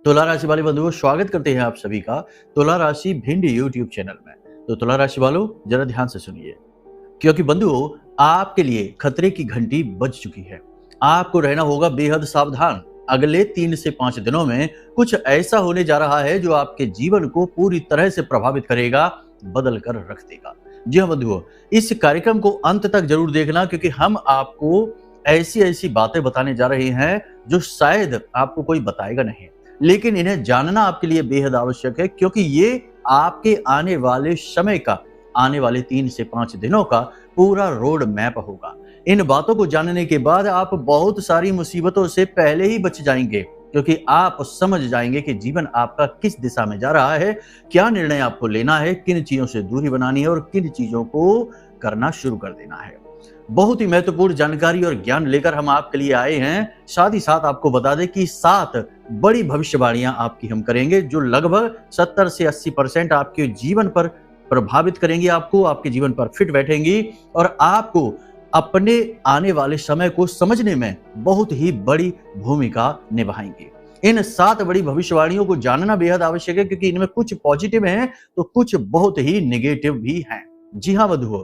तुला राशि वाले बंधुओं, स्वागत करते हैं आप सभी का तुला राशि भिंड यूट्यूब चैनल में। तो तुला राशि वालों, जरा ध्यान से सुनिए, क्योंकि बंधुओं आपके लिए खतरे की घंटी बज चुकी है। आपको रहना होगा बेहद सावधान। अगले 3 से 5 दिनों में कुछ ऐसा होने जा रहा है जो आपके जीवन को पूरी तरह से प्रभावित करेगा, बदल कर रख देगा। जी हाँ बंधुओं, इस कार्यक्रम को अंत तक जरूर देखना, क्योंकि हम आपको ऐसी ऐसी बातें बताने जा रहे हैं जो शायद आपको कोई बताएगा नहीं, लेकिन इन्हें जानना आपके लिए बेहद आवश्यक है, क्योंकि ये आपके आने वाले समय का, आने वाले 3 से 5 दिनों का पूरा रोड मैप होगा। इन बातों को जानने के बाद आप बहुत सारी मुसीबतों से पहले ही बच जाएंगे, क्योंकि आप समझ जाएंगे कि जीवन आपका किस दिशा में जा रहा है, क्या निर्णय आपको लेना है, किन चीजों से दूरी बनानी है और किन चीजों को करना शुरू कर देना है। बहुत ही महत्वपूर्ण जानकारी और ज्ञान लेकर हम आपके लिए आए हैं। साथ ही साथ आपको बता दें कि 7 बड़ी भविष्यवाणियां आपकी हम करेंगे, जो लगभग 70 से 80% आपके जीवन पर प्रभावित करेंगी, आपको आपके जीवन पर फिट बैठेंगी और आपको अपने आने वाले समय को समझने में बहुत ही बड़ी भूमिका निभाएंगी। इन 7 बड़ी भविष्यवाणियों को जानना बेहद आवश्यक है, क्योंकि इनमें कुछ पॉजिटिव हैं तो कुछ बहुत ही नेगेटिव भी हैं। जी हाँ बंधुओं,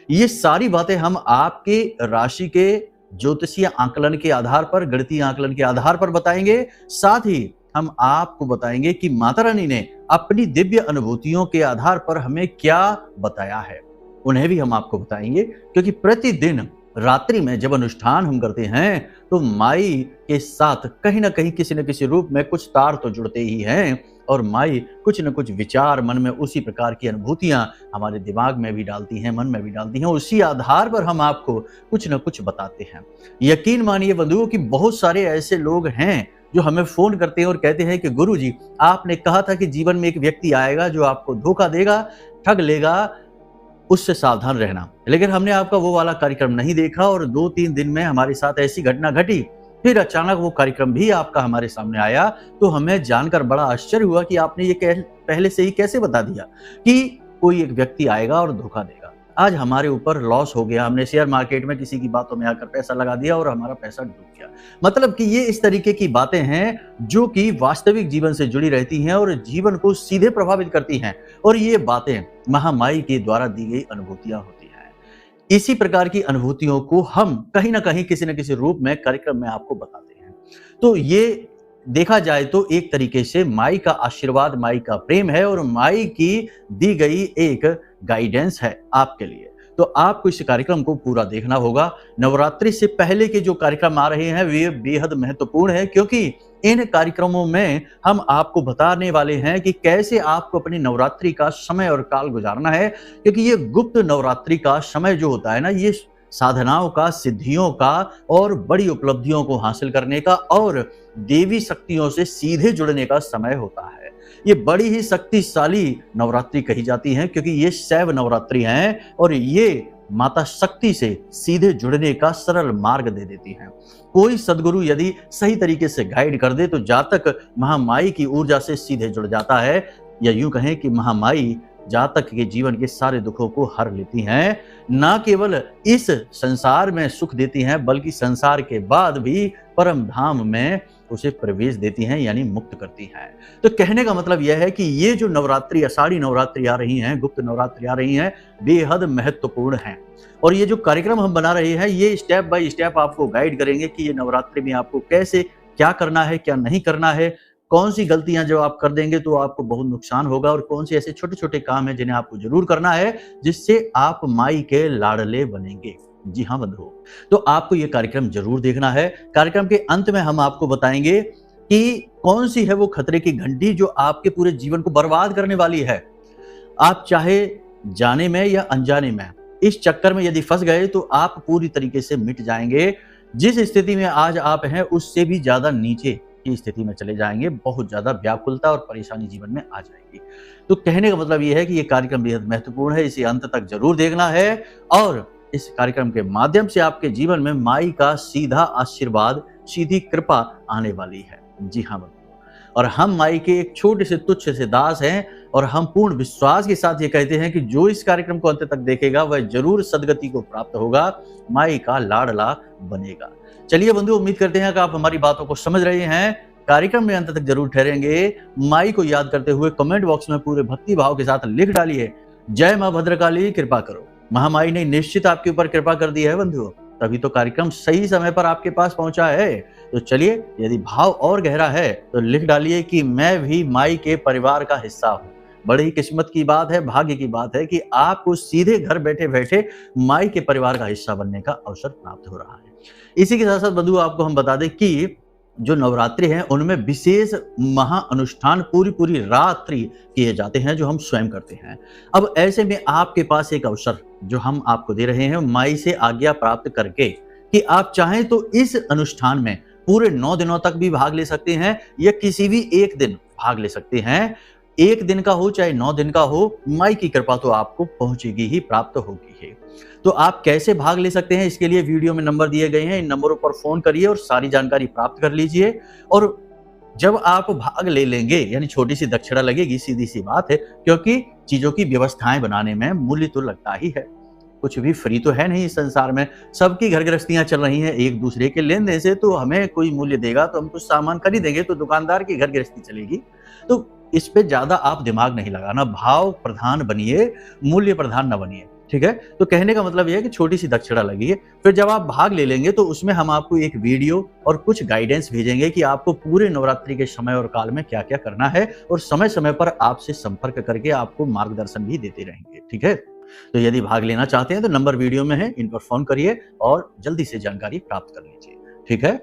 ये सारी बातें हम आपके राशि के ज्योतिषीय आकलन के आधार पर, गणितीय आकलन के आधार पर बताएंगे। साथ ही हम आपको बताएंगे कि माता रानी ने अपनी दिव्य अनुभूतियों के आधार पर हमें क्या बताया है, उन्हें भी हम आपको बताएंगे। क्योंकि प्रतिदिन रात्रि में जब अनुष्ठान हम करते हैं तो माई के साथ कहीं ना कहीं किसी न किसी रूप में कुछ तार तो जुड़ते ही हैं, और माई कुछ न कुछ विचार मन में, उसी प्रकार की अनुभूतियां हमारे दिमाग में भी डालती हैं, मन में भी डालती हैं। उसी आधार पर हम आपको कुछ न कुछ बताते हैं। यकीन मानिए बंधुओं कि बहुत सारे ऐसे लोग हैं जो हमें फोन करते हैं और कहते हैं कि गुरुजी, आपने कहा था कि जीवन में एक व्यक्ति आएगा जो आपको धोखा देगा, ठग लेगा, उससे सावधान रहना। लेकिन हमने आपका वो वाला कार्यक्रम नहीं देखा और 2-3 दिन में हमारे साथ ऐसी घटना घटी, फिर अचानक वो कार्यक्रम भी आपका हमारे सामने आया, तो हमें जानकर बड़ा आश्चर्य हुआ कि आपने ये पहले से ही कैसे बता दिया कि कोई एक व्यक्ति आएगा और धोखा देगा। आज हमारे ऊपर लॉस हो गया, हमने शेयर मार्केट में किसी की बातों में आकर पैसा लगा दिया और हमारा पैसा डूब गया। मतलब कि ये इस तरीके की बातें हैं जो कि वास्तविक जीवन से जुड़ी रहती हैं और जीवन को सीधे प्रभावित करती हैं, और ये बातें महामाई के द्वारा दी गई अनुभूतियां होती हैं। इसी प्रकार की अनुभूतियों को हम कहीं ना कहीं किसी न किसी रूप में कार्यक्रम में आपको बताते हैं। तो ये देखा जाए तो एक तरीके से माई का आशीर्वाद, माई का प्रेम है और माई की दी गई एक गाइडेंस है आपके लिए। तो आपको इस कार्यक्रम को पूरा देखना होगा। नवरात्रि से पहले के जो कार्यक्रम आ रहे हैं वे बेहद महत्वपूर्ण है, क्योंकि इन कार्यक्रमों में हम आपको बताने वाले हैं कि कैसे आपको अपनी नवरात्रि का समय और काल गुजारना है। क्योंकि ये गुप्त नवरात्रि का समय जो होता है ना, ये साधनाओं का, सिद्धियों का और बड़ी उपलब्धियों को हासिल करने का और देवी शक्तियों से सीधे जुड़ने का समय होता है। ये बड़ी ही शक्तिशाली नवरात्रि कही जाती है, क्योंकि ये शैव नवरात्रि हैं और ये माता शक्ति से सीधे जुड़ने का सरल मार्ग दे देती हैं। कोई सदगुरु यदि सही तरीके से गाइड कर दे तो जातक महामाई की ऊर्जा से सीधे जुड़ जाता है, या यूं कहें कि महामाई जातक के जीवन के सारे दुखों को हर लेती हैं। न केवल इस संसार में सुख देती हैं, बल्कि संसार के बाद भी परम धाम में उसे प्रवेश देती हैं, यानी मुक्त करती हैं। तो कहने का मतलब यह है कि ये जो नवरात्रि, आषाढ़ी नवरात्रि आ रही हैं, गुप्त नवरात्रि आ रही हैं, बेहद महत्वपूर्ण हैं। और ये जो कार्यक्रम हम बना रहे हैं, ये स्टेप बाय स्टेप आपको गाइड करेंगे कि ये नवरात्रि में आपको कैसे क्या करना है, क्या नहीं करना है, कौन सी गलतियां जो आप कर देंगे तो आपको बहुत नुकसान होगा, और कौन से ऐसे छोटे छोटे काम हैं जिन्हें आपको जरूर करना है, जिससे आप माई के लाडले बनेंगे। जी हाँ बंधुओं, तो आपको ये कार्यक्रम जरूर देखना है। कार्यक्रम के अंत में हम आपको बताएंगे कि कौन सी है वो खतरे की घंटी जो आपके पूरे जीवन को बर्बाद करने वाली है। आप चाहे जाने में या अनजाने में इस चक्कर में यदि फंस गए तो आप पूरी तरीके से मिट जाएंगे। जिस स्थिति में आज आप हैं उससे भी ज्यादा नीचे की स्थिति में चले जाएंगे। बहुत ज्यादा व्याकुलता और परेशानी जीवन में आ जाएगी। तो कहने का मतलब यह है कि यह कार्यक्रम बेहद महत्वपूर्ण है, इसे अंत तक जरूर देखना है, और इस कार्यक्रम के माध्यम से आपके जीवन में माई का सीधा आशीर्वाद, सीधी कृपा आने वाली है। जी हाँ बंधुओं, और हम माई के एक छोटे से तुच्छ से दास हैं, और हम पूर्ण विश्वास के साथ ये कहते हैं कि जो इस कार्यक्रम को अंत तक देखेगा वह जरूर सदगति को प्राप्त होगा, माई का लाडला बनेगा। चलिए बंधु, उम्मीद करते हैं कि आप हमारी बातों को समझ रहे हैं। कार्यक्रम में अंत तक जरूर ठहरेंगे। माई को याद करते हुए कमेंट बॉक्स में पूरे भक्ति भाव के साथ लिख डालिए, जय मां भद्रकाली कृपा करो। महामाई ने निश्चित आपके ऊपर कृपा कर दी है बंधुओं, तभी तो कार्यक्रम सही समय पर आपके पास पहुंचा है। तो चलिए, यदि भाव और गहरा है तो लिख डालिए कि मैं भी माई के परिवार का हिस्सा हूं। बड़ी ही किस्मत की बात है, भाग्य की बात है कि आपको सीधे घर बैठे बैठे माई के परिवार का हिस्सा बनने का अवसर प्राप्त हो रहा है। इसी के साथ साथ बंधुओं, आपको हम बता दें कि जो नवरात्रि हैं उनमें विशेष महा अनुष्ठान पूरी रात्रि किए जाते हैं, जो हम स्वयं करते हैं। अब ऐसे में आपके पास एक अवसर जो हम आपको दे रहे हैं, माई से आज्ञा प्राप्त करके, कि आप चाहें तो इस अनुष्ठान में पूरे 9 दिनों तक भी भाग ले सकते हैं या किसी भी एक दिन भाग ले सकते हैं। एक दिन का हो चाहे 9 दिन का हो, माई की कृपा तो आपको पहुंचेगी ही, प्राप्त होगी ही। तो आप कैसे भाग ले सकते हैं, इसके लिए वीडियो में नंबर दिए गए हैं, इन नंबरों पर फोन करिए और सारी जानकारी प्राप्त कर लीजिए। और जब आप भाग ले लेंगे, यानी छोटी सी दक्षिणा लगेगी, सीधी सी बात है, क्योंकि चीजों की व्यवस्थाएं बनाने में मूल्य तो लगता ही है। कुछ भी फ्री तो है नहीं इस संसार में, सबकी घर गृहस्थियां चल रही हैं एक दूसरे के लेन देन से। तो हमें कोई मूल्य देगा तो हम कुछ सामान खरीदेंगे, तो दुकानदार की घर गृहस्थी चलेगी। तो इस पे ज्यादा आप दिमाग नहीं लगाना, भाव प्रधान बनिए, मूल्य प्रधान न बनिए, ठीक है। तो कहने का मतलब यह है कि छोटी सी दक्षिणा लगी, फिर जब आप भाग ले लेंगे तो उसमें हम आपको एक वीडियो और कुछ गाइडेंस भेजेंगे कि आपको पूरे नवरात्रि के समय और काल में क्या क्या करना है, और समय समय पर आपसे संपर्क करके आपको मार्गदर्शन भी देते रहेंगे, ठीक है। तो यदि भाग लेना चाहते हैं तो नंबर वीडियो में है, इन पर फोन करिए और जल्दी से जानकारी प्राप्त कर लीजिए, ठीक है।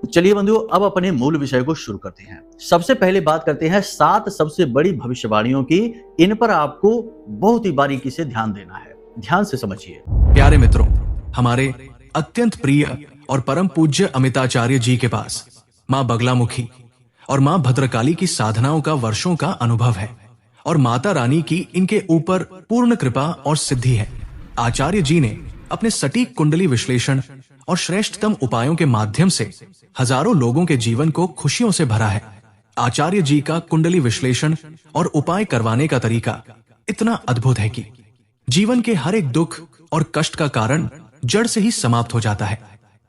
चलिए बंधुओं, अब अपने मूल विषय को शुरू करते हैं। सबसे पहले बात करते हैं 7 सबसे बड़ी भविष्यवाणियों की। इन पर आपको बहुत ही बारीकी से ध्यान देना है, ध्यान से समझिए। प्यारे मित्रों, हमारे अत्यंत प्रिय और परम पूज्य अमिताचार्य जी के पास मां बगलामुखी और मां भद्रकाली की साधनाओं का वर्षों का अनुभव है, और माता रानी की इनके ऊपर पूर्ण कृपा और सिद्धि है। आचार्य जी ने अपने सटीक कुंडली विश्लेषण और श्रेष्ठतम उपायों के माध्यम से हजारों लोगों के जीवन को खुशियों से भरा है। आचार्य जी का कुंडली विश्लेषण और उपाय करवाने का तरीका इतना अद्भुत है कि जीवन के हर एक दुख और कष्ट का कारण जड़ से ही समाप्त हो जाता है।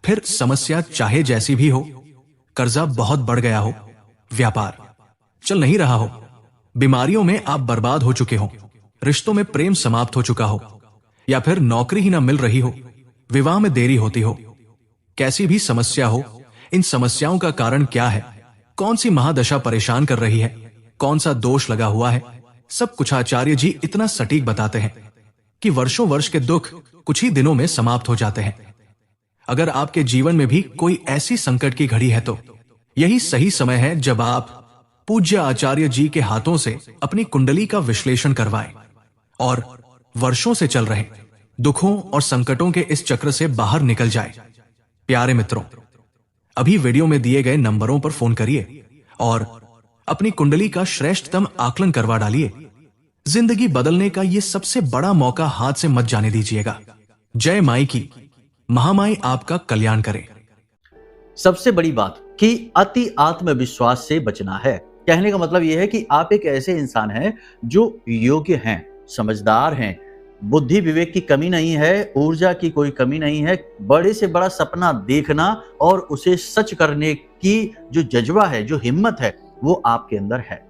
फिर समस्या चाहे जैसी भी हो, कर्जा बहुत बढ़ गया हो, व्यापार चल नहीं रहा हो, बीमारियों में आप बर्बाद हो चुके हो, रिश्तों में प्रेम समाप्त हो चुका हो, या फिर नौकरी ही ना मिल रही हो, विवाह में देरी होती हो, कैसी भी समस्या हो, इन समस्याओं का कारण क्या है, कौन सी महादशा परेशान कर रही है, कौन सा दोष लगा हुआ है, सब कुछ आचार्य जी इतना सटीक बताते हैं कि वर्षों वर्ष के दुख कुछ ही दिनों में समाप्त हो जाते हैं। अगर आपके जीवन में भी कोई ऐसी संकट की घड़ी है तो यही सही समय है जब आप पूज्य आचार्य जी के हाथों से अपनी कुंडली का विश्लेषण करवाएं और वर्षों से चल रहे दुखों और संकटों के इस चक्र से बाहर निकल जाए। प्यारे मित्रों, अभी वीडियो में दिए गए नंबरों पर फोन करिए और अपनी कुंडली का श्रेष्ठतम आकलन करवा डालिए। जिंदगी बदलने का ये सबसे बड़ा मौका हाथ से मत जाने दीजिएगा। जय माई की, महामाई आपका कल्याण करे। सबसे बड़ी बात कि अति आत्मविश्वास से बचना है। कहने का मतलब यह है कि आप एक ऐसे इंसान हैं जो योग्य हैं, समझदार हैं, बुद्धि विवेक की कमी नहीं है, ऊर्जा की कोई कमी नहीं है। बड़े से बड़ा सपना देखना और उसे सच करने की जो जज्बा है, जो हिम्मत है, वो आपके अंदर है।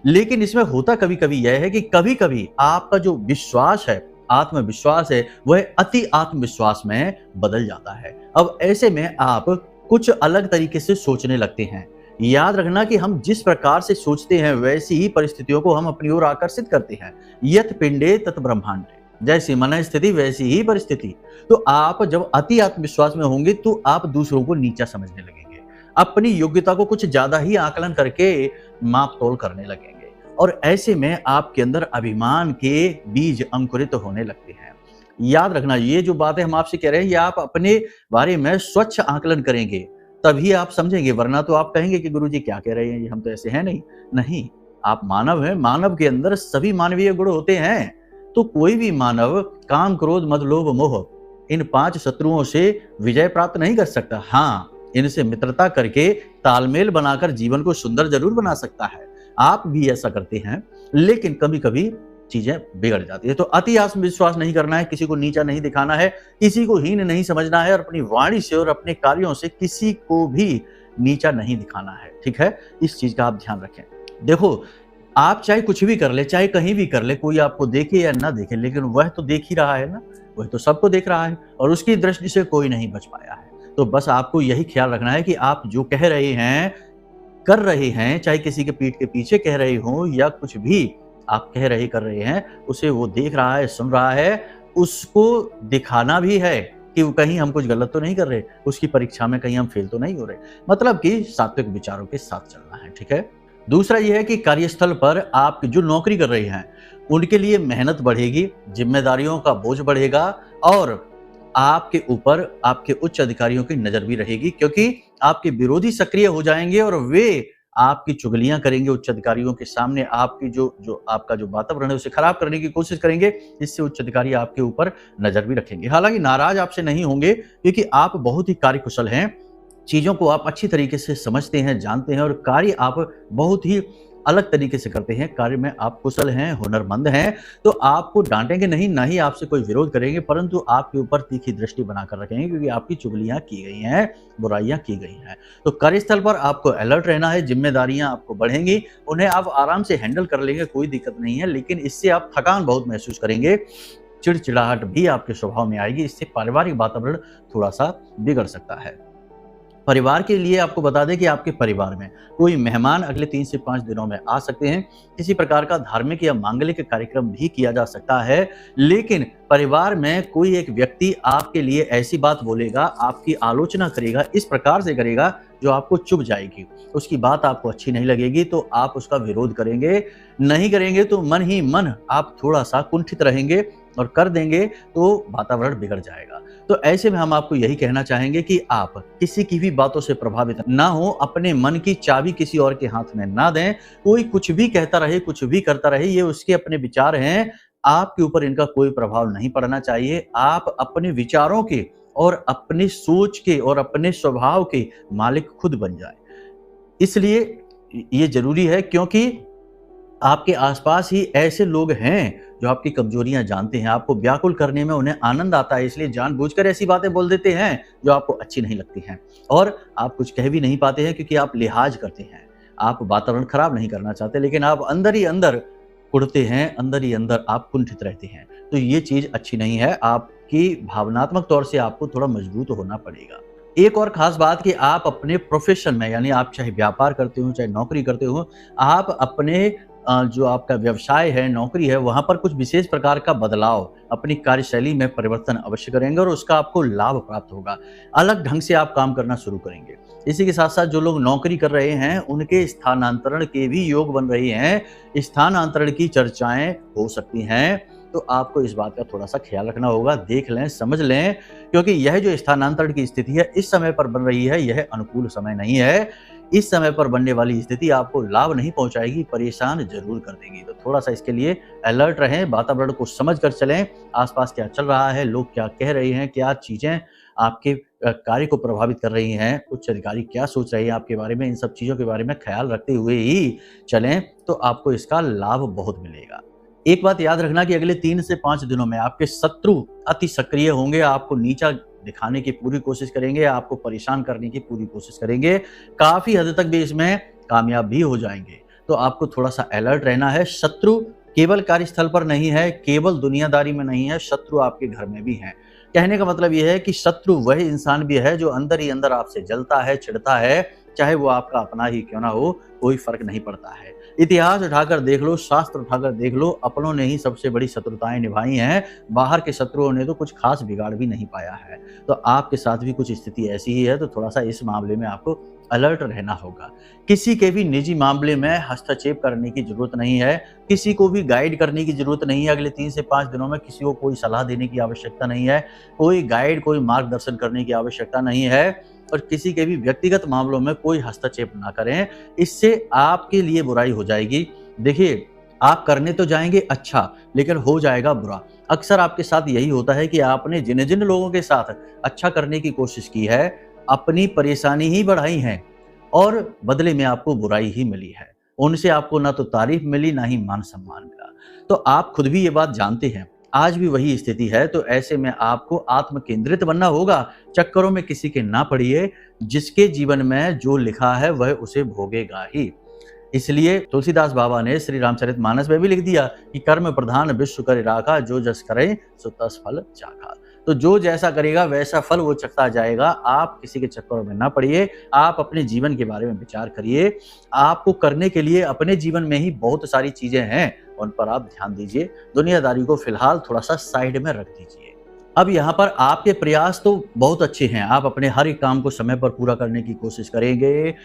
लेकिन इसमें होता कभी कभी यह है कि कभी कभी आपका जो विश्वास है, आत्मविश्वास है, वह अति आत्मविश्वास में बदल जाता है। अब ऐसे में आप कुछ अलग तरीके से सोचने लगते हैं। याद रखना कि हम जिस प्रकार से सोचते हैं वैसी ही परिस्थितियों को हम अपनी ओर आकर्षित करते हैं। यत पिंडे तत् ब्रह्मांडे, जैसी मन स्थिति वैसी ही परिस्थिति। तो आप जब अति आत्मविश्वास में होंगे तो आप दूसरों को नीचा समझने लगेंगे, अपनी योग्यता को कुछ ज्यादा ही आकलन करके माप तोल करने लगेंगे, और ऐसे में आपके अंदर अभिमान के बीज अंकुरित होने लगते हैं। याद रखना, ये जो बातें हम आपसे कह रहे हैं, ये आप अपने बारे में स्वच्छ आकलन करेंगे तभी आप समझेंगे, वरना तो आप कहेंगे कि गुरुजी क्या कह रहे हैं, ये हम तो ऐसे हैं नहीं। आप मानव हैं, मानव के अंदर सभी मानवीय गुण होते हैं। तो कोई भी मानव काम, क्रोध, मद, लोभ, मोह, इन 5 शत्रुओं से विजय प्राप्त नहीं कर सकता। हाँ, इनसे मित्रता करके तालमेल बनाकर जीवन को सुंदर जरूर बना सकता है। आप भी ऐसा करते हैं, लेकिन कभी कभी चीजें बिगड़ जाती है। तो अति आत्मविश्वास नहीं करना है, किसी को नीचा नहीं दिखाना है, किसी को हीन नहीं समझना है, और अपनी वाणी से और अपने कार्यों से किसी को भी नीचा नहीं दिखाना है, ठीक है? इस चीज़ का आप ध्यान रखें। देखो, आप चाहे कुछ भी कर ले, चाहे कहीं भी कर ले, कोई आपको देखे या ना देखे, लेकिन वह तो देख ही रहा है ना, वह तो सबको देख रहा है और उसकी दृष्टि से कोई नहीं बच पाया है। तो बस आपको यही ख्याल रखना है कि आप जो कह रहे हैं, कर रहे हैं, चाहे किसी के पीठ के पीछे कह रहे हों या कुछ भी आप कह रहे कर रहे हैं, उसे वो देख रहा है, सुन रहा है, उसको दिखाना भी है कि वो कहीं हम कुछ गलत तो नहीं कर रहे, उसकी परीक्षा में कहीं हम फेल तो नहीं हो रहे। मतलब कि सात्विक विचारों के साथ चलना है, ठीक है? दूसरा ये है कि कार्यस्थल पर आप जो नौकरी कर रहे हैं, उनके लिए मेहनत बढ़ेगी, जिम्मेदारियों का बोझ बढ़ेगा और आपके ऊपर आपके उच्च अधिकारियों की नज़र भी रहेगी, क्योंकि आपके विरोधी सक्रिय हो जाएँगे और वे आपकी चुगलियाँ करेंगे उच्च अधिकारियों के सामने, आपकी जो आपका जो वातावरण है उसे खराब करने की कोशिश करेंगे, इससे उच्च अधिकारी आपके ऊपर नज़र भी रखेंगे। हालाँकि नाराज़ आपसे नहीं होंगे, क्योंकि आप बहुत ही कार्यकुशल हैं, चीज़ों को आप अच्छी तरीके से समझते हैं, जानते हैं और कार्य आप बहुत ही अलग तरीके से करते हैं, कार्य में आप कुशल हैं, हुनरमंद हैं, तो आपको डाँटेंगे नहीं, ना ही आपसे कोई विरोध करेंगे, परंतु आपके ऊपर तीखी दृष्टि बनाकर रखेंगे, क्योंकि आपकी चुगलियाँ की गई हैं, बुराइयाँ की गई हैं। तो कार्यस्थल पर आपको अलर्ट रहना है, ज़िम्मेदारियाँ आपको बढ़ेंगी, उन्हें आप आराम से हैंडल कर लेंगे, कोई दिक्कत नहीं है, लेकिन इससे आप थकान बहुत महसूस करेंगे, चिड़चिड़ाहट भी आपके स्वभाव में आएगी, इससे पारिवारिक वातावरण थोड़ा-सा बिगड़ सकता है। परिवार के लिए आपको बता दें कि आपके परिवार में कोई मेहमान अगले 3 से 5 दिनों में आ सकते हैं। किसी प्रकार का धार्मिक या मांगलिक कार्यक्रम भी किया जा सकता है, लेकिन परिवार में कोई एक व्यक्ति आपके लिए ऐसी बात बोलेगा, आपकी आलोचना करेगा, इस प्रकार से करेगा जो आपको चुभ जाएगी। उसकी बात आपको अच्छी नहीं लगेगी तो आप उसका विरोध करेंगे, नहीं करेंगे तो मन ही मन आप थोड़ा-सा कुंठित रहेंगे और कर देंगे तो वातावरण बिगड़ जाएगा। तो ऐसे में हम आपको यही कहना चाहेंगे कि आप किसी की भी बातों से प्रभावित ना हो, अपने मन की चाबी किसी और के हाथ में ना दें। कोई कुछ भी कहता रहे, कुछ भी करता रहे, ये उसके अपने विचार हैं, आपके ऊपर इनका कोई प्रभाव नहीं पड़ना चाहिए। आप अपने विचारों के और अपनी सोच के और अपने स्वभाव के मालिक खुद बन जाएँ। इसलिए ये ज़रूरी है, क्योंकि आपके आसपास ही ऐसे लोग हैं जो आपकी कमजोरियां जानते हैं, आपको व्याकुल करने में उन्हें आनंद आता है, इसलिए जानबूझकर ऐसी बातें बोल देते हैं जो आपको अच्छी नहीं लगती हैं और आप कुछ कह भी नहीं पाते हैं, क्योंकि आप लिहाज करते हैं। आप वातावरण खराब नहीं करना चाहते, लेकिन आप अंदर ही अंदर कुढ़ते हैं, अंदर ही अंदर आप कुंठित रहते हैं। तो ये चीज़ अच्छी नहीं है, आपकी भावनात्मक तौर से आपको थोड़ा मजबूत होना पड़ेगा। एक और ख़ास बात कि आप अपने प्रोफ़ेशन में, यानी आप चाहे व्यापार करते हो, चाहे नौकरी करते हो, आप अपने जो आपका व्यवसाय है, नौकरी है, वहाँ पर कुछ विशेष प्रकार का बदलाव, अपनी कार्यशैली में परिवर्तन अवश्य करेंगे और उसका आपको लाभ प्राप्त होगा। अलग ढंग से आप काम करना शुरू करेंगे। इसी के साथ-साथ जो लोग नौकरी कर रहे हैं, उनके स्थानांतरण के भी योग बन रहे हैं। स्थानांतरण की चर्चाएँ हो सकती हैं, तो आपको इस बात का थोड़ा-सा ख़्याल रखना होगा। देख लें, समझ लें, क्योंकि यह जो स्थानांतरण की स्थिति है, इस समय पर बन रही है, यह अनुकूल समय नहीं है। इस समय पर बनने वाली स्थिति आपको लाभ नहीं पहुंचाएगी, परेशान जरूर कर देगी। तो थोड़ा-सा इसके लिए अलर्ट रहें, वातावरण को समझ कर चलें, आसपास क्या चल रहा है, लोग क्या कह रहे हैं, क्या चीज़ें आपके कार्य को प्रभावित कर रही हैं, उच्च अधिकारी क्या सोच रहे हैं आपके बारे में, इन सब चीज़ों के बारे में ख़्याल रखते हुए ही चलें, तो आपको इसका लाभ बहुत मिलेगा। एक बात याद रखना कि अगले 3 से 5 दिनों में आपके शत्रु अति सक्रिय होंगे, आपको नीचा दिखाने की पूरी कोशिश करेंगे, आपको परेशान करने की पूरी कोशिश करेंगे, काफ़ी हद तक भी इसमें कामयाब भी हो जाएँगे। तो आपको थोड़ा-सा अलर्ट रहना है। शत्रु केवल कार्यस्थल पर नहीं है, केवल दुनियादारी में नहीं है, शत्रु आपके घर में भी हैं। कहने का मतलब ये है कि शत्रु वह इंसान भी है जो अंदर ही अंदर आपसे जलता है, चिढ़ता है, चाहे वो आपका अपना ही क्यों ना हो, कोई फ़र्क नहीं पड़ता है। इतिहास उठाकर देख लो, शास्त्र उठाकर देख लो, अपनों ने ही सबसे बड़ी शत्रुताएँ निभाई हैं, बाहर के शत्रुओं ने तो कुछ ख़ास बिगाड़ भी नहीं पाया है। तो आपके साथ भी कुछ स्थिति ऐसी ही है, तो थोड़ा-सा इस मामले में आपको अलर्ट रहना होगा। किसी के भी निजी मामले में हस्तक्षेप करने की ज़रूरत नहीं है, किसी को भी गाइड करने की ज़रूरत नहीं है। अगले 3 से 5 दिनों में किसी को कोई सलाह देने की आवश्यकता नहीं है, कोई गाइड, कोई मार्गदर्शन करने की आवश्यकता नहीं है और किसी के भी व्यक्तिगत मामलों में कोई हस्तक्षेप ना करें, इससे आपके लिए बुराई हो जाएगी। देखिए, आप करने तो जाएँगे अच्छा, लेकिन हो जाएगा बुरा। अक्सर आपके साथ यही होता है कि आपने जिन-जिन लोगों के साथ अच्छा करने की कोशिश की है, अपनी परेशानी ही बढ़ाई है और बदले में आपको बुराई ही मिली है। उनसे आपको ना तो तारीफ मिली, ना ही मान-सम्मान मिला। तो आप खुद भी ये बात जानते हैं। आज भी वही स्थिति है, तो ऐसे में आपको आत्म केंद्रित बनना होगा। चक्करों में किसी के ना पड़िए, जिसके जीवन में जो लिखा है वह उसे भोगेगा ही। इसलिए तुलसीदास बाबा ने श्री रामचरितमानस में भी लिख दिया कि कर्म प्रधान विश्व कर राखा, जो जस करे सो तस फल चाखा। तो जो जैसा करेगा वैसा फल वो चखता जाएगा। आप किसी के चक्करों में ना पड़िए, आप अपने जीवन के बारे में विचार करिए। आपको करने के लिए अपने जीवन में ही बहुत सारी चीजें हैं, उन पर आप ध्यान दीजिए। दुनियादारी को फिलहाल थोड़ा सा साइड में रख दीजिए। अब यहाँ पर आपके प्रयास तो बहुत अच्छे हैं, आप अपने हर एक काम को समय पर पूरा करने की कोशिश करेंगे,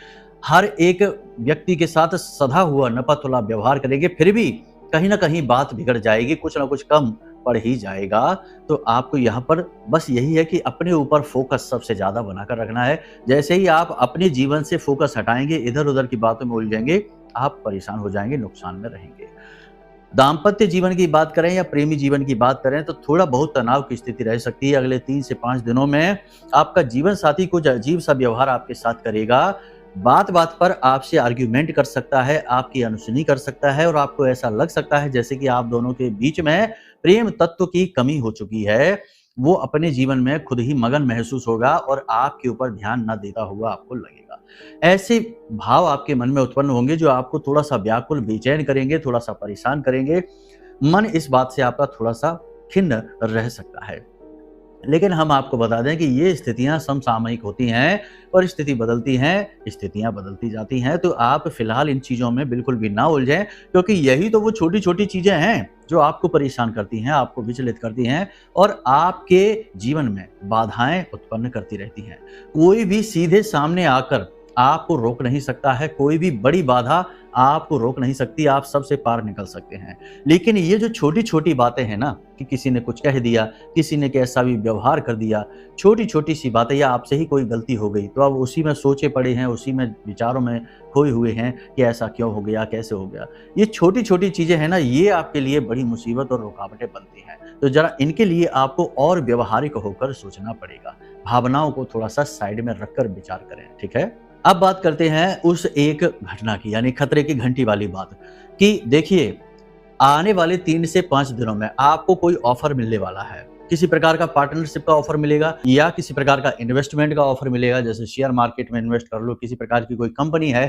हर एक व्यक्ति के साथ सधा हुआ नपा-तुला व्यवहार करेंगे, फिर भी कहीं ना कहीं बात बिगड़ जाएगी, कुछ ना कुछ कम पड़ ही जाएगा। तो आपको यहाँ पर बस यही है कि अपने ऊपर फोकस सबसे ज्यादा बनाकर रखना है। जैसे ही आप अपने जीवन से फोकस हटाएंगे, इधर उधर की बातों में उलझेंगे, आप परेशान हो जाएंगे, नुकसान में रहेंगे। दाम्पत्य जीवन की बात करें या प्रेमी जीवन की बात करें तो थोड़ा बहुत तनाव की स्थिति रह सकती है। अगले 3 से 5 दिनों में आपका जीवन साथी कुछ अजीब सा व्यवहार आपके साथ करेगा। बात बात पर आपसे आर्ग्यूमेंट कर सकता है, आपकी अनसुनी कर सकता है और आपको ऐसा लग सकता है जैसे कि आप दोनों के बीच में प्रेम तत्व की कमी हो चुकी है। वो अपने जीवन में खुद ही मगन महसूस होगा और आपके ऊपर ध्यान न देता हुआ आपको लगेगा। ऐसे भाव आपके मन में उत्पन्न होंगे जो आपको थोड़ा सा व्याकुल, बेचैन करेंगे, थोड़ा सा परेशान करेंगे। मन इस बात से आपका थोड़ा सा खिन्न रह सकता है। लेकिन हम आपको बता दें कि ये स्थितियां समसामयिक होती हैं और स्थिति बदलती हैं, स्थितियां बदलती जाती हैं। तो आप फिलहाल इन चीज़ों में बिल्कुल भी ना उलझें, क्योंकि यही तो वो छोटी छोटी चीज़ें हैं जो आपको परेशान करती हैं, आपको विचलित करती हैं और आपके जीवन में बाधाएं उत्पन्न करती रहती हैं। कोई भी सीधे सामने आकर आपको रोक नहीं सकता है, कोई भी बड़ी बाधा आपको रोक नहीं सकती, आप सबसे पार निकल सकते हैं। लेकिन ये जो छोटी छोटी बातें हैं ना, कि किसी ने कुछ कह दिया, किसी ने कैसा भी व्यवहार कर दिया, छोटी छोटी सी बातें, या आपसे ही कोई गलती हो गई तो अब उसी में सोचे पड़े हैं, उसी में विचारों में खोए हुए हैं कि ऐसा क्यों हो गया, कैसे हो गया। ये छोटी छोटी चीजें हैं ना, ये आपके लिए बड़ी मुसीबत और रुकावटें बनती हैं। तो जरा इनके लिए आपको और व्यवहारिक होकर सोचना पड़ेगा। भावनाओं को थोड़ा सा साइड में रखकर विचार करें, ठीक है। अब बात करते हैं उस एक घटना की, यानी खतरे की घंटी वाली बात, कि देखिए आने वाले 3 से 5 दिनों में आपको कोई ऑफर मिलने वाला है। किसी प्रकार का पार्टनरशिप का ऑफर मिलेगा या किसी प्रकार का इन्वेस्टमेंट का ऑफर मिलेगा, जैसे शेयर मार्केट में इन्वेस्ट कर लो, किसी प्रकार की कोई कंपनी है,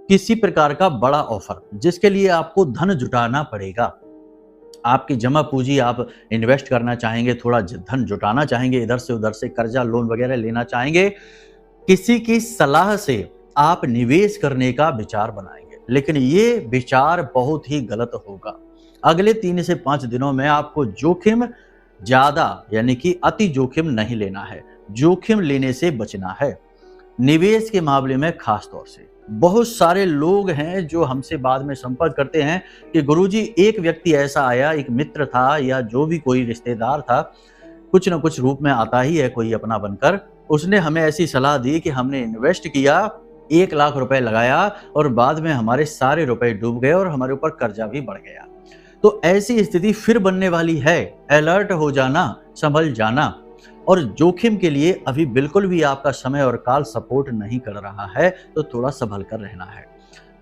किसी प्रकार का बड़ा ऑफर जिसके लिए आपको धन जुटाना पड़ेगा। आपकी जमा पूंजी आप इन्वेस्ट करना चाहेंगे, थोड़ा धन जुटाना चाहेंगे, इधर से उधर से कर्जा लोन वगैरह लेना चाहेंगे, किसी की सलाह से आप निवेश करने का विचार बनाएंगे, लेकिन ये विचार बहुत ही गलत होगा। अगले 3 से 5 दिनों में आपको जोखिम ज्यादा, यानी कि अति जोखिम नहीं लेना है, जोखिम लेने से बचना है। निवेश के मामले में खास तौर से बहुत सारे लोग हैं जो हमसे बाद में संपर्क करते हैं कि गुरुजी एक व्यक्ति ऐसा आया, एक मित्र था या जो भी कोई रिश्तेदार था, कुछ न कुछ रूप में आता ही है कोई अपना बनकर, उसने हमें ऐसी सलाह दी कि हमने इन्वेस्ट किया, 1 लाख रुपए लगाया और बाद में हमारे सारे रुपए डूब गए और हमारे ऊपर कर्जा भी बढ़ गया। तो ऐसी स्थिति फिर बनने वाली है। अलर्ट हो जाना, संभल जाना। और जोखिम के लिए अभी बिल्कुल भी आपका समय और काल सपोर्ट नहीं कर रहा है, तो थोड़ा संभल कर रहना है।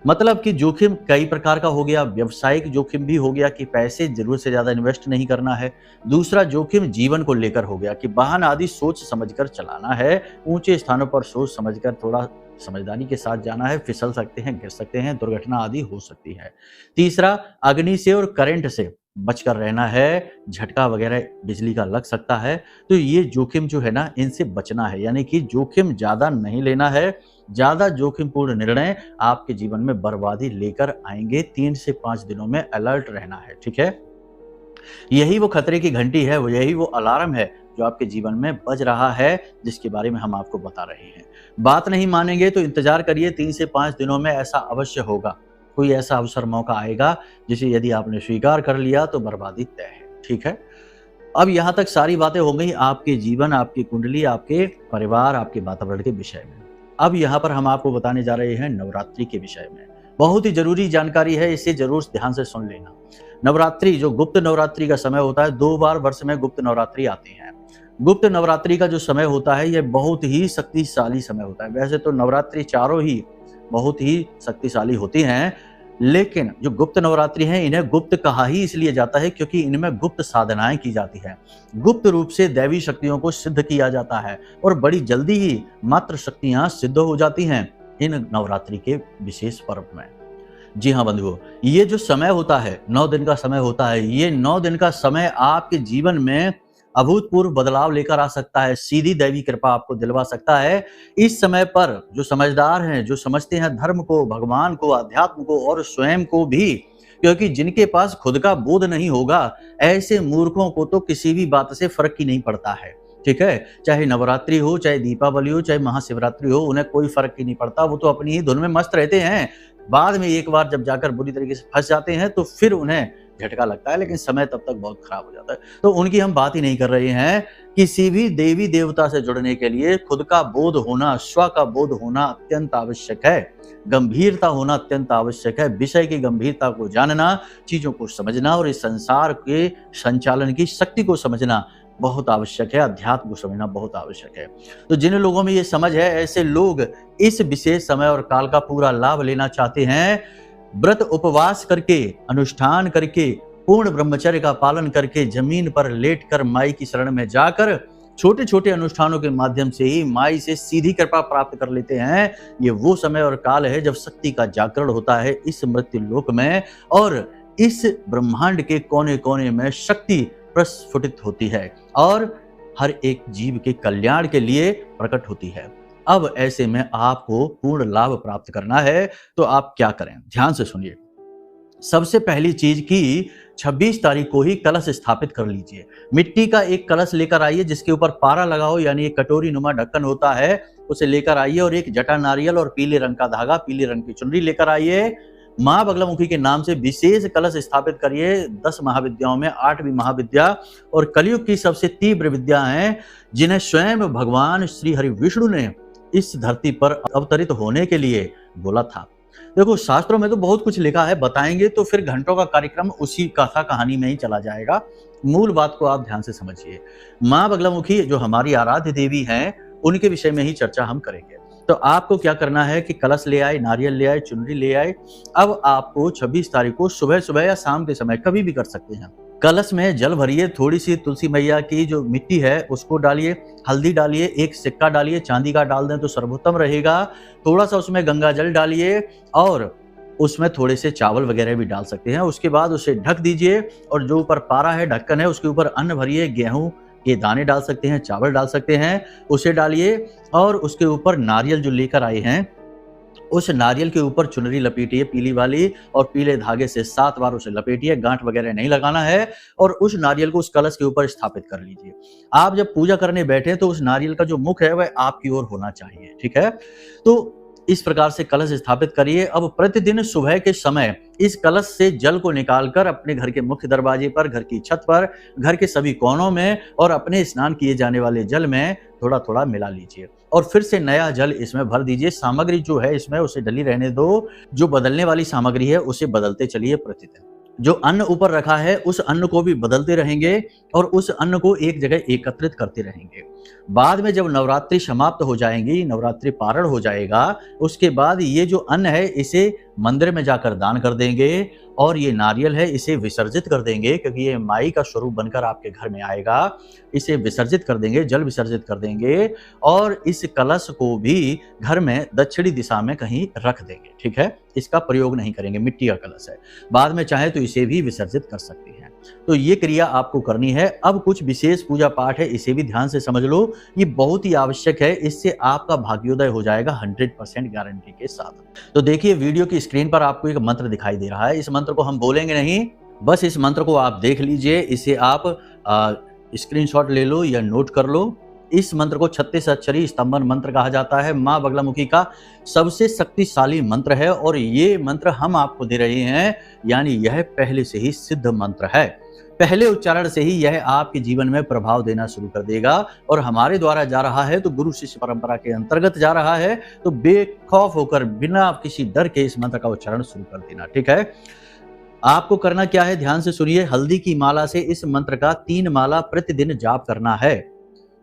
मतलब कि जोखिम कई प्रकार का हो गया, व्यवसायिक जोखिम भी हो गया कि पैसे जरूरत से ज्यादा इन्वेस्ट नहीं करना है। दूसरा जोखिम जीवन को लेकर हो गया कि वाहन आदि सोच समझकर चलाना है, ऊंचे स्थानों पर सोच समझकर थोड़ा समझदारी के साथ जाना है, फिसल सकते हैं, गिर सकते हैं, दुर्घटना आदि हो सकती है। तीसरा अग्नि से और करंट से बचकर रहना है, झटका वगैरह बिजली का लग सकता है। तो ये जोखिम जो है ना, इनसे बचना है, यानी कि जोखिम ज्यादा नहीं लेना है। ज्यादा जोखिमपूर्ण निर्णय आपके जीवन में बर्बादी लेकर आएंगे। 3 से 5 दिनों में अलर्ट रहना है, ठीक है। यही वो खतरे की घंटी है, यही वो अलार्म है जो आपके जीवन में बज रहा है, जिसके बारे में हम आपको बता रहे हैं। बात नहीं मानेंगे तो इंतजार करिए, 3 से 5 दिनों में ऐसा अवश्य होगा। कोई ऐसा अवसर मौका आएगा जिसे यदि आपने स्वीकार कर लिया तो बर्बादी तय है, ठीक है। अब यहाँ तक सारी बातें हो गई आपके जीवन, आपकी कुंडली, आपके परिवार, आपके वातावरण के विषय में। अब यहाँ पर हम आपको बताने जा रहे हैं नवरात्रि के विषय में। बहुत ही जरूरी जानकारी है, इसे जरूर ध्यान से सुन लेना। नवरात्रि, जो गुप्त नवरात्रि का समय होता है, 2 बार वर्ष में गुप्त नवरात्रि आती है। गुप्त नवरात्रि का जो समय होता है यह बहुत ही शक्तिशाली समय होता है। वैसे तो नवरात्रि चारों ही बहुत ही शक्तिशाली होती हैं, लेकिन जो गुप्त नवरात्रि हैं, इन्हें गुप्त कहा ही इसलिए जाता है क्योंकि इनमें गुप्त साधनाएं की जाती है। गुप्त रूप से दैवी शक्तियों को सिद्ध किया जाता है और बड़ी जल्दी ही मात्र शक्तियां सिद्ध हो जाती हैं इन नवरात्रि के विशेष पर्व में। जी हाँ बंधुओं, ये जो समय होता है, 9 दिन का समय होता है, ये 9 दिन का समय आपके जीवन में अभूतपूर्व बदलाव लेकर आ सकता है, सीधी दैवी कृपा आपको दिलवा सकता है। इस समय पर जो समझदार हैं, जो समझते हैं धर्म को, भगवान को, अध्यात्म को और स्वयं को भी, क्योंकि जिनके पास खुद का बोध नहीं होगा, ऐसे मूर्खों को तो किसी भी बात से फर्क ही नहीं पड़ता है। ठीक है, चाहे नवरात्रि हो, चाहे दीपावली हो, चाहे महाशिवरात्रि हो, उन्हें कोई फर्क ही नहीं पड़ता। वो तो अपनी ही धुन में मस्त रहते हैं। बाद में एक बार जब जाकर बुरी तरीके से फंस जाते हैं तो फिर उन्हें झटका लगता है, लेकिन समय तब तक बहुत खराब हो जाता है। तो उनकी हम बात ही नहीं कर रहे हैं। किसी भी देवी देवता से जुड़ने के लिए खुद का बोध होना, स्व का बोध होना अत्यंत आवश्यक है। गंभीरता होना अत्यंत आवश्यक है। विषय की गंभीरता को जानना, चीजों को समझना और इस संसार के संचालन की शक्ति को समझना बहुत आवश्यक है। अध्यात्म को समझना बहुत आवश्यक है। तो जिन लोगों में ये समझ है, ऐसे लोग इस विशेष समय और काल का पूरा लाभ लेना चाहते हैं। व्रत उपवास करके, अनुष्ठान करके, पूर्ण ब्रह्मचर्य का पालन करके, जमीन पर लेटकर माई की शरण में जाकर छोटे छोटे अनुष्ठानों के माध्यम से ही माई से सीधी कृपा प्राप्त कर लेते हैं। ये वो समय और काल है जब शक्ति का जागरण होता है इस मृत्यु लोक में, और इस ब्रह्मांड के कोने कोने में शक्ति प्रस्फुटित होती है और हर एक जीव के कल्याण के लिए प्रकट होती है। अब ऐसे में आपको पूर्ण लाभ प्राप्त करना है तो आप क्या करें, ध्यान से सुनिए। सबसे पहली चीज की 26 तारीख को ही कलश स्थापित कर लीजिए। मिट्टी का एक कलश लेकर आइए जिसके ऊपर पारा लगाओ, यानी एक कटोरी नुमा ढक्कन होता है, उसे लेकर आइए और एक जटा नारियल और पीले रंग का धागा, पीले रंग की चुनरी लेकर आइए। मां बगलामुखी के नाम से विशेष कलश स्थापित करिए। 10 महाविद्याओं में 8वीं महाविद्या और कलयुग की सबसे तीव्र विद्या हैं, जिन्हें स्वयं भगवान श्री हरि विष्णु ने इस धरती पर अवतरित होने के लिए बोला था। देखो, शास्त्रों में तो बहुत कुछ लिखा है, बताएंगे तो फिर घंटों का कार्यक्रम उसी कथा कहानी में ही चला जाएगा। मूल बात को आप ध्यान से समझिए। मां बगलामुखी जो हमारी आराध्य देवी हैं, उनके विषय में ही चर्चा हम करेंगे। तो आपको क्या करना है कि कलश ले आए, नारियल ले आए, चुनरी ले आए। अब आपको 26 तारीख को सुबह सुबह या शाम के समय कभी भी कर सकते हैं। कलश में जल भरिए, थोड़ी सी तुलसी मैया की जो मिट्टी है उसको डालिए, हल्दी डालिए, एक सिक्का डालिए, चांदी का डाल दें तो सर्वोत्तम रहेगा। थोड़ा सा उसमें गंगा जल डालिए और उसमें थोड़े से चावल वगैरह भी डाल सकते हैं। उसके बाद उसे ढक दीजिए और जो ऊपर पारा है, ढक्कन है, उसके ऊपर अन्न भरिए। गेहूं के दाने डाल सकते हैं, चावल डाल सकते हैं, उसे डालिए और उसके ऊपर नारियल जो लेकर आए हैं, उस नारियल के ऊपर चुनरी लपेटिए पीली वाली और पीले धागे से 7 बार उसे लपेटिए। गांठ वगैरह नहीं लगाना है और उस नारियल को उस कलश के ऊपर स्थापित कर लीजिए। आप जब पूजा करने बैठे तो उस नारियल का जो मुख है वह आपकी ओर होना चाहिए। ठीक है, तो इस प्रकार से कलश स्थापित करिए। अब प्रतिदिन सुबह के समय इस कलश से जल को निकालकर अपने घर के मुख्य दरवाजे पर, घर की छत पर, घर के सभी कोनों में और अपने स्नान किए जाने वाले जल में थोड़ा थोड़ा मिला लीजिए और फिर से नया जल इसमें भर दीजिए। सामग्री जो है इसमें उसे डली रहने दो। जो बदलने वाली सामग्री है उसे बदलते चलिए प्रतिदिन। जो अन्न ऊपर रखा है उस अन्न को भी बदलते रहेंगे और उस अन्न को एक जगह एकत्रित करते रहेंगे। बाद में जब नवरात्रि समाप्त हो जाएंगी, नवरात्रि पारण हो जाएगा, उसके बाद ये जो अन्न है इसे मंदिर में जाकर दान कर देंगे और ये नारियल है इसे विसर्जित कर देंगे, क्योंकि ये माई का स्वरूप बनकर आपके घर में आएगा। इसे विसर्जित कर देंगे, जल विसर्जित कर देंगे और इस कलश को भी घर में दक्षिणी दिशा में कहीं रख देंगे। ठीक है, इसका प्रयोग नहीं करेंगे, मिट्टी का कलश है। बाद में चाहे तो इसे भी विसर्जित कर सकते हैं। तो ये क्रिया आपको करनी है। अब कुछ विशेष पूजा पाठ है, इसे भी ध्यान से समझ लो। ये बहुत ही आवश्यक है, इससे आपका भाग्योदय हो जाएगा 100% गारंटी के साथ। तो देखिए, वीडियो की स्क्रीन पर आपको एक मंत्र दिखाई दे रहा है। इस मंत्र को हम बोलेंगे नहीं, बस इस मंत्र को आप देख लीजिए। इसे आप स्क्रीनशॉट ले लो या नोट कर लो। इस मंत्र को 36 अक्षरी स्तंभन मंत्र कहा जाता है। मां बगलामुखी का सबसे शक्तिशाली मंत्र है और ये मंत्र हम आपको दे रहे हैं, यानी यह पहले से ही सिद्ध मंत्र है। पहले उच्चारण से ही यह आपके जीवन में प्रभाव देना शुरू कर देगा और हमारे द्वारा जा रहा है तो गुरु शिष्य परंपरा के अंतर्गत जा रहा है, तो बेखौफ होकर बिना किसी डर के इस मंत्र का उच्चारण शुरू कर देना। ठीक है, आपको करना क्या है, ध्यान से सुनिए। हल्दी की माला से इस मंत्र का 3 माला प्रतिदिन जाप करना है।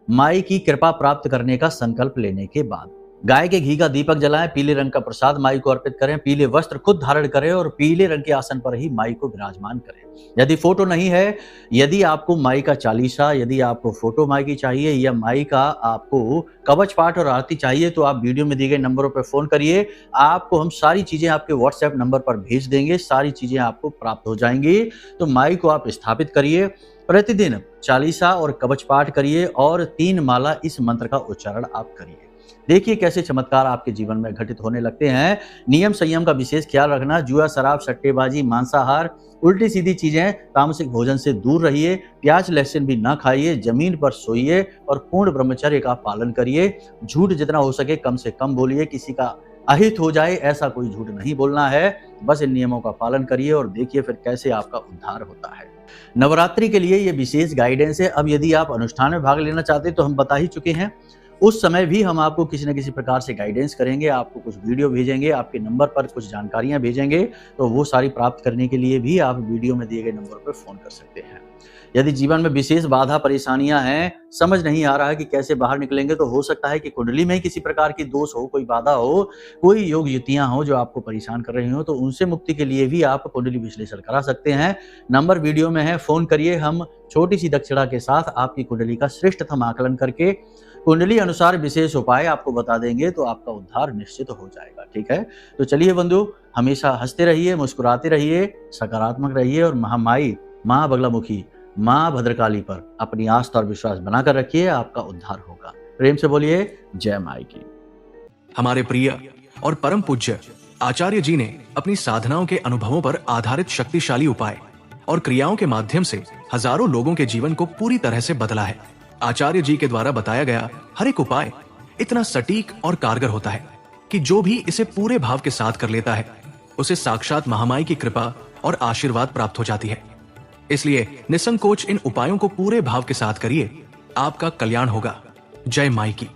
माई की कृपा प्राप्त करने का संकल्प लेने के बाद गाय के घी का दीपक जलाएं, पीले रंग का प्रसाद माई को अर्पित करें, पीले वस्त्र खुद धारण करें और पीले रंग के आसन पर ही माई को विराजमान करें। यदि फोटो नहीं है, यदि आपको माई का चालीसा, यदि आपको फोटो माई की चाहिए या माई का आपको कवच पाठ और आरती चाहिए तो आप वीडियो में दिए गए नंबरों पर फोन करिए। आपको हम सारी चीजें आपके व्हाट्सएप नंबर पर भेज देंगे, सारी चीजें आपको प्राप्त हो जाएंगी। तो माई को आप स्थापित करिए, प्रतिदिन चालीसा और कवच पाठ करिए और 3 माला इस मंत्र का उच्चारण आप करिए। देखिए कैसे चमत्कार आपके जीवन में घटित होने लगते हैं। नियम संयम का विशेष ख्याल रखना, जुआ, शराब, सट्टेबाजी, मांसाहार, उल्टी सीधी चीजें, तामसिक भोजन से दूर रहिए, प्याज लहसुन भी ना खाइए, जमीन पर सोइए और पूर्ण ब्रह्मचर्य का पालन करिए। झूठ जितना हो सके कम से कम बोलिए, किसी का अहित हो जाए ऐसा कोई झूठ नहीं बोलना है। बस इन नियमों का पालन करिए और देखिए फिर कैसे आपका उद्धार होता है। नवरात्रि के लिए ये विशेष गाइडेंस है। अब यदि आप अनुष्ठान में भाग लेना चाहते हैं तो हम बता ही चुके हैं, उस समय भी हम आपको किसी न किसी प्रकार से गाइडेंस करेंगे, आपको कुछ वीडियो भेजेंगे, आपके नंबर पर कुछ जानकारियां भेजेंगे, तो वो सारी प्राप्त करने के लिए भी आप वीडियो में दिए गए नंबर पर फोन कर सकते हैं। यदि जीवन में विशेष बाधा परेशानियां हैं, समझ नहीं आ रहा है कि कैसे बाहर निकलेंगे, तो हो सकता है कि कुंडली में किसी प्रकार की दोष हो, कोई बाधा हो, कोई योग युतियां हो जो आपको परेशान कर रही हो, तो उनसे मुक्ति के लिए भी आप कुंडली विश्लेषण करा सकते हैं। नंबर वीडियो में है, फोन करिए। हम छोटी सी दक्षिणा के साथ आपकी कुंडली का श्रेष्ठतम आकलन करके कुंडली अनुसार विशेष उपाय आपको बता देंगे, तो आपका उद्धार निश्चित हो जाएगा। ठीक है, तो चलिए बंधु, हमेशा हंसते रहिए, मुस्कुराते रहिए, सकारात्मक रहिए और महामाई माँ बगलामुखी माँ भद्रकाली पर अपनी आस्था और विश्वास बनाकर रखिए, आपका उद्धार होगा। प्रेम से बोलिए जय माई की। हमारे प्रिय और परम पूज्य आचार्य जी ने अपनी साधनाओं के अनुभवों पर आधारित शक्तिशाली उपाय और क्रियाओं के माध्यम से हजारों लोगों के जीवन को पूरी तरह से बदला है। आचार्य जी के द्वारा बताया गया हर एक उपाय इतना सटीक और कारगर होता है कि जो भी इसे पूरे भाव के साथ कर लेता है उसे साक्षात महामाई की कृपा और आशीर्वाद प्राप्त हो जाती है। इसलिए निसंकोच इन उपायों को पूरे भाव के साथ करिए, आपका कल्याण होगा। जय माई की।